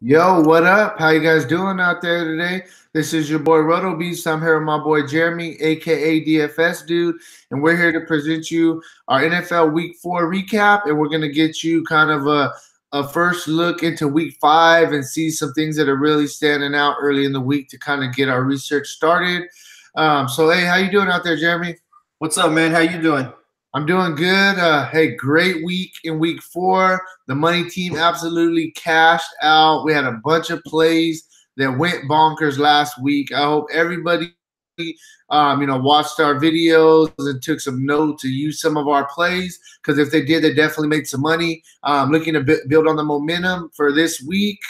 Yo, what up? How you guys doing out there today? This is your boy Roto Beast. I'm here with my boy Jeremy, aka DFS Dude, and we're here to present you our NFL Week 4 recap, and we're gonna get you kind of a first look into Week 5 and see some things that are really standing out early in the week to kind of get our research started. So hey, how you doing out there, Jeremy? What's up, man? How you doing? I'm doing good. Hey, great week in Week 4. The money team absolutely cashed out. We had a bunch of plays that went bonkers last week. I hope everybody, watched our videos and took some notes to use some of our plays, because if they did, they definitely made some money. Looking to build on the momentum for this week.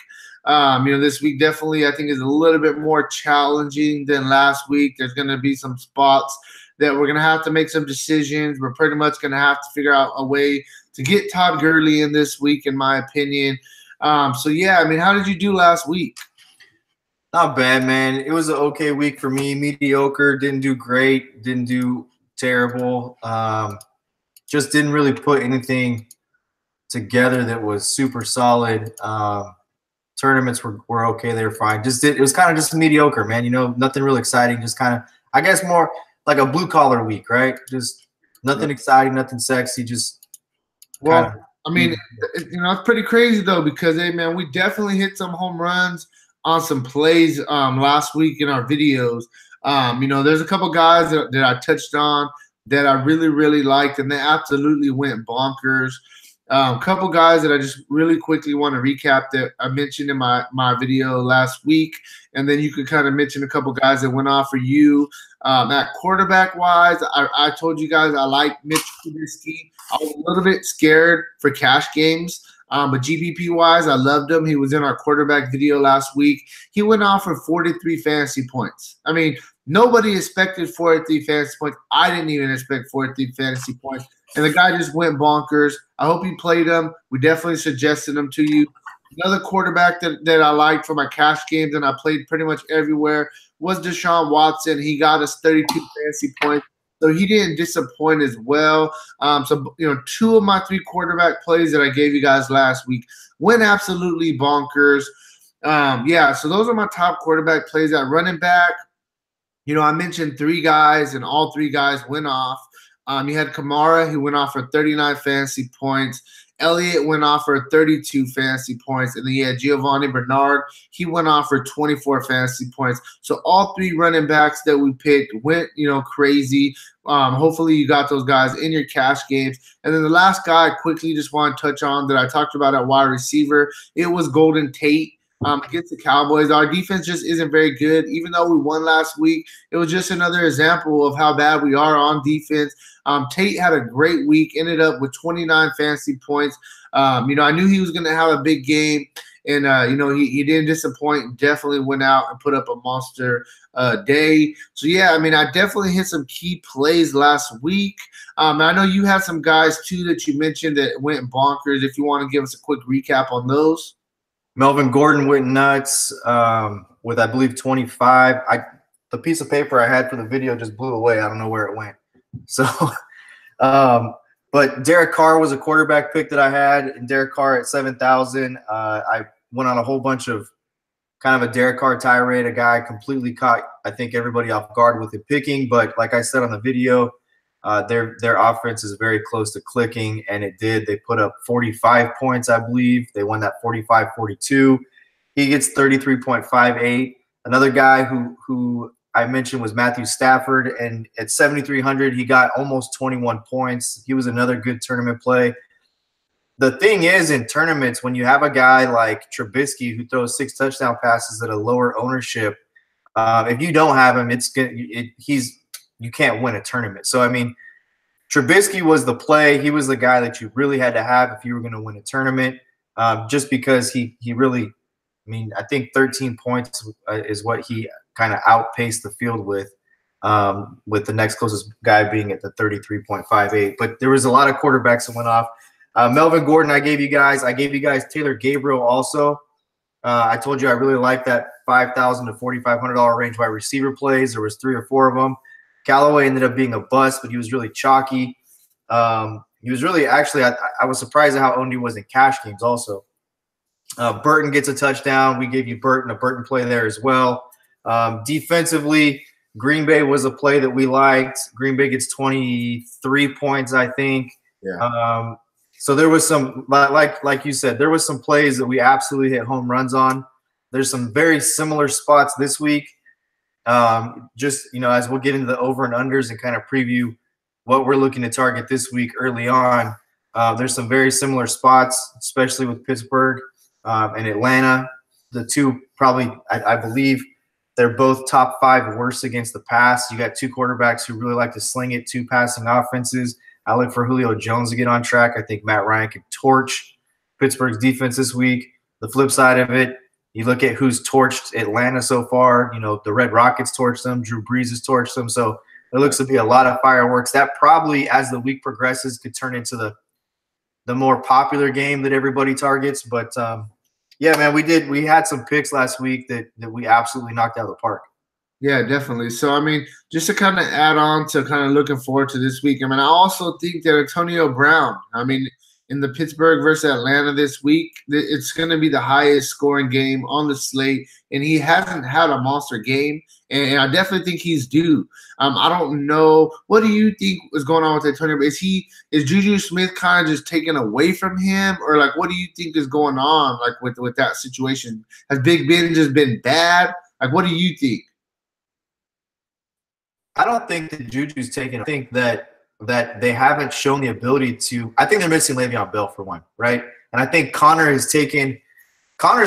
This week definitely I think is a little bit more challenging than last week. There's going to be some spots that we're going to have to make some decisions. We're pretty much going to have to figure out a way to get Todd Gurley in this week, in my opinion. How did you do last week? Not bad, man. It was an okay week for me. Mediocre. Didn't do great. Didn't do terrible. Just didn't really put anything together that was super solid. Tournaments were okay. They were fine. It was kind of just mediocre, man. Nothing real exciting. Just kind of, I guess, more like a blue collar week, right? Just nothing exciting, nothing sexy. Just it's pretty crazy though, because hey, man, we definitely hit some home runs on some plays last week in our videos. There's a couple guys that I touched on that I really, really liked, and they absolutely went bonkers. A couple guys that I just really quickly want to recap that I mentioned in my video last week, and then you could kind of mention a couple guys that went off for you. At quarterback wise, I told you guys I like Mitch Trubisky. I was a little bit scared for cash games, but GPP wise, I loved him. He was in our quarterback video last week. He went off for 43 fantasy points. I mean, nobody expected 43 fantasy points. I didn't even expect 43 fantasy points. And the guy just went bonkers. I hope you played him. We definitely suggested him to you. Another quarterback that I liked for my cash games, and I played pretty much everywhere, was Deshaun Watson. He got us 32 fantasy points, so he didn't disappoint as well. Two of my 3 quarterback plays that I gave you guys last week went absolutely bonkers. So those are my top quarterback plays. At running back, I mentioned 3 guys, and all 3 guys went off. You had Kamara, who went off for 39 fantasy points. Elliott went off for 32 fantasy points. And then you had Giovanni Bernard. He went off for 24 fantasy points. So all 3 running backs that we picked went, crazy. Hopefully you got those guys in your cash games. And then the last guy I quickly just want to touch on that I talked about at wide receiver, it was Golden Tate. Against the Cowboys. Our defense just isn't very good. Even though we won last week, it was just another example of how bad we are on defense. Tate had a great week, ended up with 29 fantasy points. I knew he was going to have a big game, and, he didn't disappoint. Definitely went out and put up a monster day. So, I definitely hit some key plays last week. I know you had some guys, too, that you mentioned that went bonkers. If you want to give us a quick recap on those. Melvin Gordon went nuts with, I believe, 25. The piece of paper I had for the video just blew away. I don't know where it went. So, but Derek Carr was a quarterback pick that I had, and Derek Carr at 7,000. I went on a whole bunch of kind of a Derek Carr tirade. A guy completely caught, I think, everybody off guard with it picking. But like I said on the video, their offense is very close to clicking, and it did. They put up 45 points, I believe. They won that 45-42. He gets 33.58. Another guy who I mentioned was Matthew Stafford, and at 7,300, he got almost 21 points. He was another good tournament play. The thing is, in tournaments, when you have a guy like Trubisky who throws 6 touchdown passes at a lower ownership, if you don't have him, you can't win a tournament. So, Trubisky was the play. He was the guy that you really had to have if you were going to win a tournament, just because he really, I think 13 points is what he kind of outpaced the field with the next closest guy being at the 33.58. But there was a lot of quarterbacks that went off. Melvin Gordon, I gave you guys Taylor Gabriel also. I told you I really like that $5,000 to $4,500 range wide receiver plays. There was 3 or 4 of them. Callaway ended up being a bust, but he was really chalky. He was really – actually, I was surprised at how owned he was in cash games also. Burton gets a touchdown. We gave you a Burton play there as well. Defensively, Green Bay was a play that we liked. Green Bay gets 23 points, I think. Yeah. So there was some, like you said, there was some plays that we absolutely hit home runs on. There's some very similar spots this week. Just, as we'll get into the over and unders and kind of preview what we're looking to target this week early on, there's some very similar spots, especially with Pittsburgh and Atlanta. The two probably, I believe, they're both top 5 worst against the pass. You got 2 quarterbacks who really like to sling it, 2 passing offenses. I look for Julio Jones to get on track. I think Matt Ryan could torch Pittsburgh's defense this week. The flip side of it, you look at who's torched Atlanta so far. The Red Rockets torched them. Drew Brees has torched them. So there looks to be a lot of fireworks. That probably, as the week progresses, could turn into the more popular game that everybody targets. But, yeah, man, we had some picks last week that we absolutely knocked out of the park. Yeah, definitely. So, I mean, just to kind of add on to kind of looking forward to this week, I mean, I also think that Antonio Brown, I mean, in the Pittsburgh versus Atlanta this week, it's going to be the highest scoring game on the slate, and he hasn't had a monster game, and I definitely think he's due. I don't know. What do you think is going on with Antonio? Is Juju Smith kind of just taken away from him, or like what do you think is going on like with that situation? Has Big Ben just been bad? Like, what do you think? I don't think that Juju's taken. I think that they haven't shown the ability to. I think they're missing Le'Veon Bell for one, right? And I think Connor's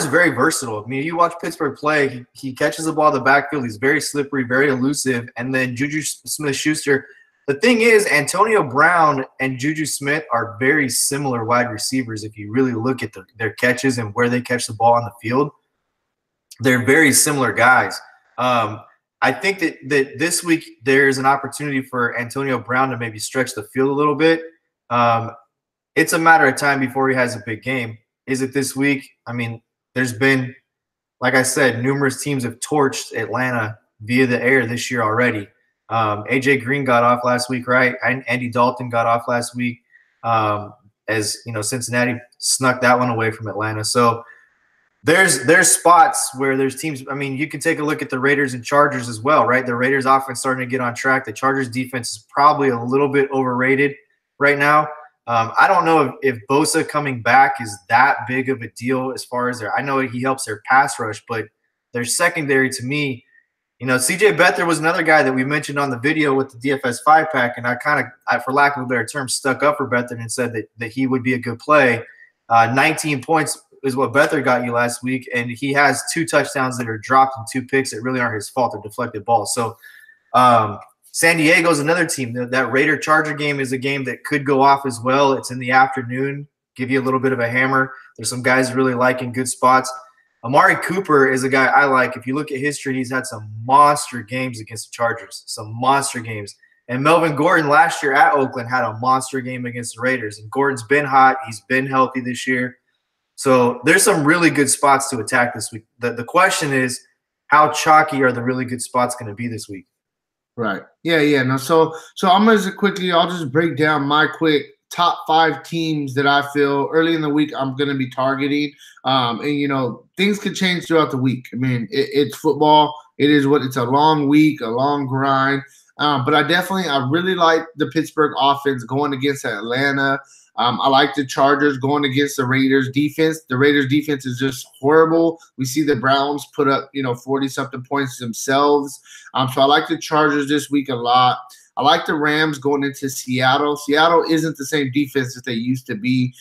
very versatile. I mean, you watch Pittsburgh play, he catches the ball in the backfield. He's very slippery, very elusive. And then Juju Smith-Schuster. The thing is, Antonio Brown and Juju Smith are very similar wide receivers. If you really look at their catches and where they catch the ball on the field, they're very similar guys. I think that this week there's an opportunity for Antonio Brown to maybe stretch the field a little bit. It's a matter of time before he has a big game. Is it this week? I mean, there's been, like I said, numerous teams have torched Atlanta via the air this year already. AJ Green got off last week, right? And Andy Dalton got off last week. As Cincinnati snuck that one away from Atlanta. So there's spots where there's teams. I mean, you can take a look at the Raiders and Chargers as well, right? The Raiders offense starting to get on track. The Chargers defense is probably a little bit overrated right now. I don't know if Bosa coming back is that big of a deal as far as I know he helps their pass rush, but their secondary to me, CJ Beathard was another guy that we mentioned on the video with the DFS 5-pack, and I for lack of a better term, stuck up for Beathard and said that he would be a good play. 19 points is what Beathard got you last week, and he has 2 touchdowns that are dropped and 2 picks that really aren't his fault. They're deflected balls. So San Diego is another team. That Raider-Charger game is a game that could go off as well. It's in the afternoon, give you a little bit of a hammer. There's some guys really liking good spots. Amari Cooper is a guy I like. If you look at history, he's had some monster games against the Chargers, some monster games. And Melvin Gordon last year at Oakland had a monster game against the Raiders. And Gordon's been hot. He's been healthy this year. So there's some really good spots to attack this week. The question is, how chalky are the really good spots going to be this week? Right. Yeah. No. So I'm going to I'll just break down my quick top 5 teams that I feel early in the week I'm going to be targeting. And things could change throughout the week. I mean, it's football. It's a long week, a long grind. But I really like the Pittsburgh offense going against Atlanta. I like the Chargers going against the Raiders defense. The Raiders defense is just horrible. We see the Browns put up, 40-something points themselves. So I like the Chargers this week a lot. I like the Rams going into Seattle. Seattle isn't the same defense that they used to be.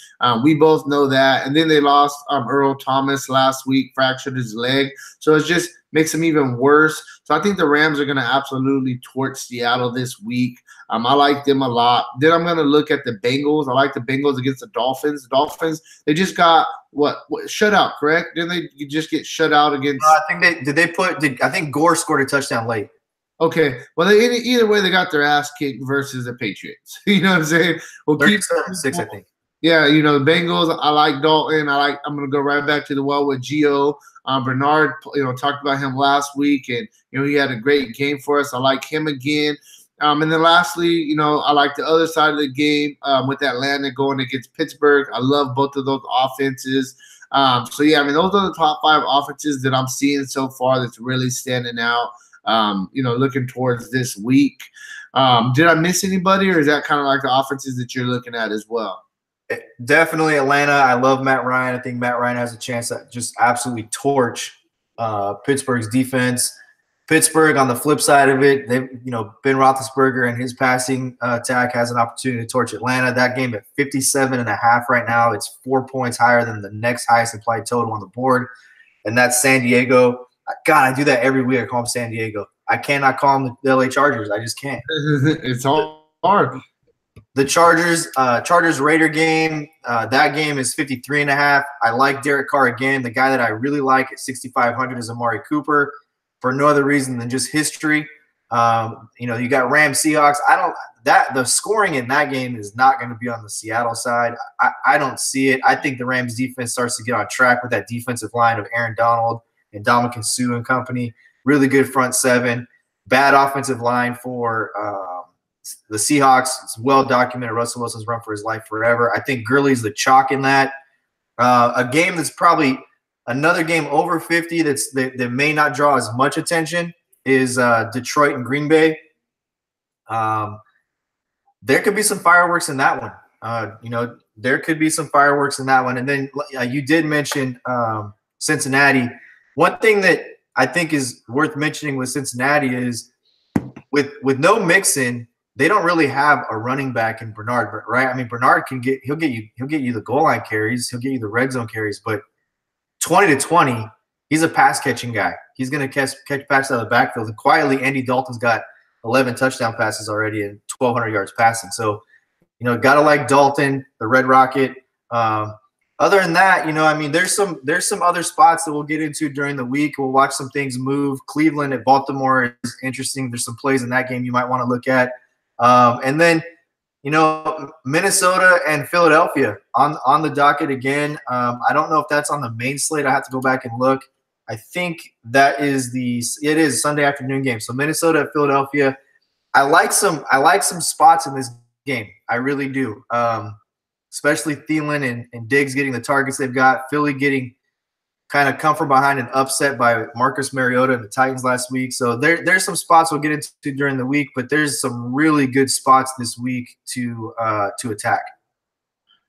We both know that. And then they lost Earl Thomas last week, fractured his leg. So it just makes them even worse. So I think the Rams are going to absolutely torch Seattle this week. I like them a lot. Then I'm going to look at the Bengals. I like the Bengals against the Dolphins. The Dolphins, they just got what shut out, correct? Didn't they just get shut out against? I think Gore scored a touchdown late. Okay. Well, either way, they got their ass kicked versus the Patriots. You know what I'm saying? Well, 37-6, I think. Yeah, the Bengals. I like Dalton. I'm going to go right back to the well with Gio. Bernard, talked about him last week, and he had a great game for us. I like him again. And then lastly, I like the other side of the game with Atlanta going against Pittsburgh. I love both of those offenses. So yeah, I mean, those are the top 5 offenses that I'm seeing so far that's really standing out. Looking towards this week. Did I miss anybody, or is that kind of like the offenses that you're looking at as well? Definitely Atlanta. I love Matt Ryan. I think Matt Ryan has a chance to just absolutely torch Pittsburgh's defense. Pittsburgh, on the flip side of it, Ben Roethlisberger and his passing attack has an opportunity to torch Atlanta. That game at 57.5 right now. It's 4 points higher than the next highest implied total on the board, and that's San Diego. God, I do that every week. I call them San Diego. I cannot call them the LA Chargers. I just can't. It's hard. The Chargers Raider game, that game is 53.5. I like Derek Carr again. The guy that I really like at 6,500 is Amari Cooper, for no other reason than just history. You got Rams Seahawks. The scoring in that game is not going to be on the Seattle side. I don't see it. I think the Rams defense starts to get on track with that defensive line of Aaron Donald and Dominican Sue and company. Really good front seven. Bad offensive line for the Seahawks. It's well documented. Russell Wilson's run for his life forever. I think Gurley's the chalk in that. A game that's probably another game over 50 that may not draw as much attention is Detroit and Green Bay. There could be some fireworks in that one. There could be some fireworks in that one. And then you did mention Cincinnati. One thing that I think is worth mentioning with Cincinnati is with no Mixon, they don't really have a running back in Bernard, right? I mean, Bernard he'll get you the goal line carries, he'll get you the red zone carries, but 20 to 20, he's a pass catching guy. He's going to catch passes out of the backfield. And quietly, Andy Dalton's got 11 touchdown passes already and 1,200 yards passing. So, gotta like Dalton, the Red Rocket. Other than that, there's some other spots that we'll get into during the week. We'll watch some things move. Cleveland at Baltimore is interesting. There's some plays in that game you might want to look at. And then, Minnesota and Philadelphia on the docket again. I don't know if that's on the main slate. I have to go back and look. I think it is Sunday afternoon game. So Minnesota at Philadelphia. I like some spots in this game. I really do. Especially Thielen and Diggs getting the targets they've got. Philly getting kind of come from behind an upset by Marcus Mariota and the Titans last week. So there's some spots we'll get into during the week, but there's some really good spots this week to attack.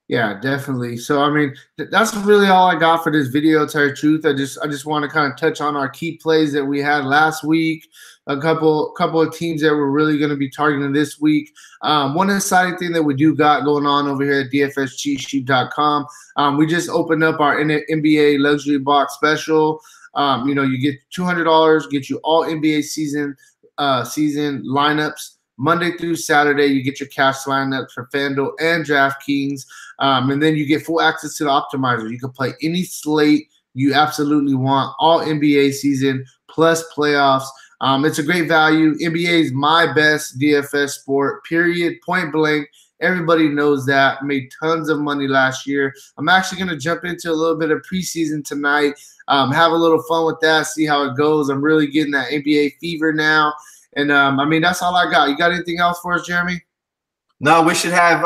Yeah, definitely. So, I mean, that's really all I got for this video, to tell you the truth. I just want to kind of touch on our key plays that we had last week, a couple of teams that we're really going to be targeting this week. One exciting thing that we do got going on over here at dfscheatsheet.com, we just opened up our NBA luxury box special. You get $200, get you all NBA season lineups. Monday through Saturday, you get your cash lineups for FanDuel and DraftKings. And then you get full access to the optimizer. You can play any slate you absolutely want, all NBA season plus playoffs. It's a great value. NBA is my best DFS sport, period, point blank. Everybody knows that. Made tons of money last year. I'm actually going to jump into a little bit of preseason tonight, have a little fun with that, see how it goes. I'm really getting that NBA fever now. And, that's all I got. You got anything else for us, Jeremy? No, we should have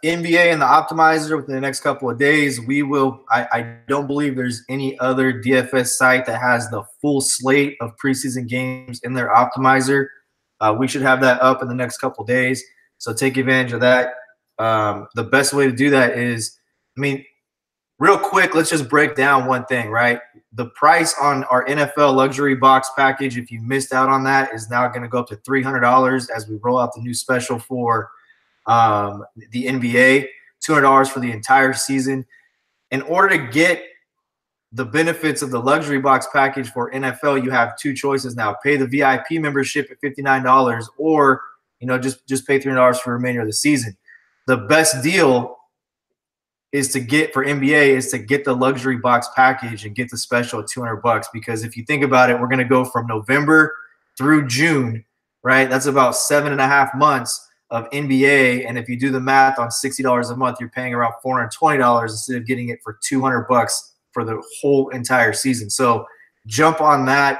NBA and the optimizer within the next couple of days. We will. I don't believe there's any other DFS site that has the full slate of preseason games in their optimizer. We should have that up in the next couple of days. So take advantage of that. The best way to do that is, real quick, let's just break down one thing, right? The price on our NFL luxury box package, if you missed out on that, is now going to go up to $300 as we roll out the new special for the NBA, $200 for the entire season. In order to get the benefits of the luxury box package for NFL, you have two choices now. Pay the VIP membership at $59 or, just pay $300 for the remainder of the season. The best deal is to get for NBA is to get the luxury box package and get the special at $200, because if you think about it, we're going to go from November through June, right? That's about 7.5 months of NBA. And if you do the math on $60 a month, you're paying around $420 instead of getting it for $200 for the whole entire season. So jump on that.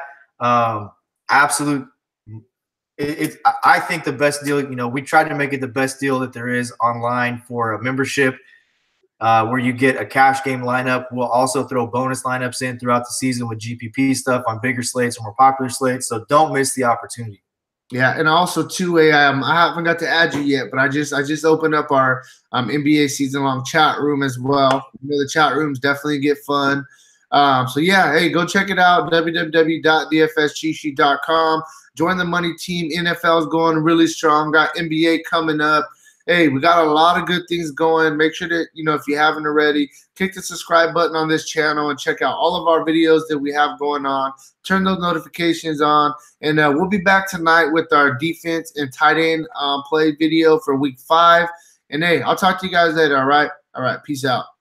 Absolute. I think the best deal, we tried to make it the best deal that there is online for a membership. where you get a cash game lineup. We'll also throw bonus lineups in throughout the season with GPP stuff on bigger slates or more popular slates. So don't miss the opportunity. Yeah, and also too, I haven't got to add you yet, but I just opened up our NBA season long chat room as well. You know, the chat rooms definitely get fun. So yeah, hey, go check it out, www.dfscheatsheet.com. Join the money team. NFL is going really strong. Got NBA coming up. Hey, we got a lot of good things going. Make sure that, if you haven't already, click the subscribe button on this channel and check out all of our videos that we have going on. Turn those notifications on. And we'll be back tonight with our defense and tight end play video for week 5. And hey, I'll talk to you guys later, all right? All right, peace out.